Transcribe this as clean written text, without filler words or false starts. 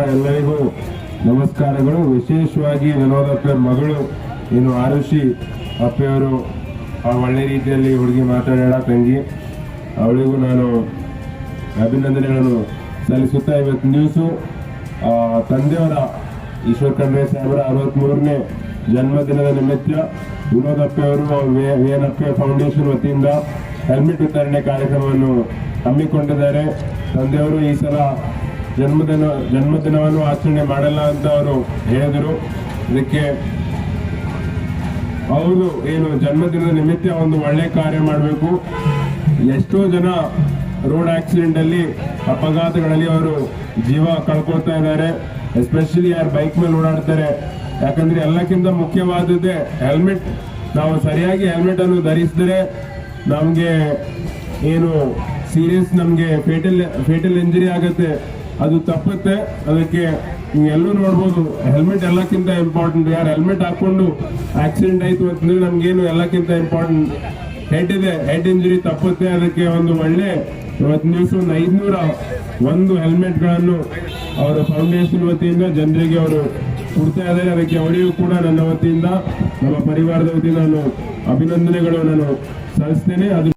ಎಲ್ಲರಿಗೂ ನಮಸ್ಕಾರಗಳು. ವಿಶೇಷವಾಗಿ ವಿನೋದಪ್ಪರ ಮಗಳು ಏನು ಆರುಷಿ ಅಪ್ಪೆಯವರು ಒಳ್ಳೆ ರೀತಿಯಲ್ಲಿ ಹುಡುಗಿ ಮಾತಾಡೋಣ ತಂಗಿ, ಅವಳಿಗೂ ನಾನು ಅಭಿನಂದನೆಗಳನ್ನು ಸಲ್ಲಿಸುತ್ತಾ ಇವತ್ತು ನ್ಯೂಸು ತಂದೆಯವರ ಈಶ್ವರ್ ಖಂಡ್ರೆ ಸಾಹೇಬರ 63ನೇ ಜನ್ಮದಿನದ ನಿಮಿತ್ತ ವಿನೋದಪ್ಪೆಯವರು ವೇನಪ್ಪೆ ಫೌಂಡೇಶನ್ ವತಿಯಿಂದ ಹೆಲ್ಮೆಟ್ ವಿತರಣೆ ಕಾರ್ಯಕ್ರಮವನ್ನು ಹಮ್ಮಿಕೊಂಡಿದ್ದಾರೆ. ತಂದೆಯವರು ಈ ಸಲ ಜನ್ಮದಿನವನ್ನು ಆಚರಣೆ ಮಾಡಲ್ಲ ಅಂತ ಅವರು ಹೇಳಿದರು. ಇದಕ್ಕೆ ಅವರು ಏನು ಜನ್ಮದಿನದ ನಿಮಿತ್ತ ಒಂದು ಒಳ್ಳೆ ಕಾರ್ಯ ಮಾಡಬೇಕು. ಎಷ್ಟೋ ಜನ ರೋಡ್ ಆಕ್ಸಿಡೆಂಟ್ ಅಲ್ಲಿ ಅಪಘಾತಗಳಲ್ಲಿ ಅವರು ಜೀವ ಕಳ್ಕೊಳ್ತಾ ಇದ್ದಾರೆ. ಎಸ್ಪೆಷಲಿ ಯಾರು ಬೈಕ್ ಮೇಲೆ ಓಡಾಡ್ತಾರೆ. ಯಾಕಂದ್ರೆ ಎಲ್ಲಕ್ಕಿಂತ ಮುಖ್ಯವಾದದ್ದೇ ಹೆಲ್ಮೆಟ್. ನಾವು ಸರಿಯಾಗಿ ಹೆಲ್ಮೆಟ್ ಅನ್ನು ಧರಿಸಿದ್ರೆ ನಮಗೆ ಏನು ಸೀರಿಯಸ್ ನಮಗೆ ಫೇಟಲ್ ಇಂಜರಿ ಆಗುತ್ತೆ, ಅದು ತಪ್ಪುತ್ತೆ. ಅದಕ್ಕೆ ಎಲ್ಲರೂ ನೋಡ್ಬೋದು, ಹೆಲ್ಮೆಟ್ ಎಲ್ಲಕ್ಕಿಂತ ಇಂಪಾರ್ಟೆಂಟ್. ಯಾರು ಹೆಲ್ಮೆಟ್ ಹಾಕೊಂಡು ಆಕ್ಸಿಡೆಂಟ್ ಆಯ್ತು ಅಂತಂದ್ರೆ ನಮ್ಗೇನು ಎಲ್ಲಕ್ಕಿಂತ ಇಂಪಾರ್ಟೆಂಟ್ ಹೆಡ್ ಇಂಜರಿ ತಪ್ಪುತ್ತೆ. ಅದಕ್ಕೆ ಒಂದು ಒಳ್ಳೆ ಇವತ್ತು ನ್ಯೂಸ್ ಒಂದು 501 ಹೆಲ್ಮೆಟ್ಗಳನ್ನು ಅವರ ಫೌಂಡೇಶನ್ ವತಿಯಿಂದ ಜನರಿಗೆ ಅವರು ಕೊಡ್ತಾ ಇದ್ದಾರೆ. ಅದಕ್ಕೆ ಅವರಿಗೂ ಕೂಡ ನನ್ನ ವತಿಯಿಂದ, ನಮ್ಮ ಪರಿವಾರದ ವತಿಯಿಂದ ನಾನು ಅಭಿನಂದನೆಗಳು ನಾನು ಸಲ್ಲಿಸ್ತೇನೆ. ಅದು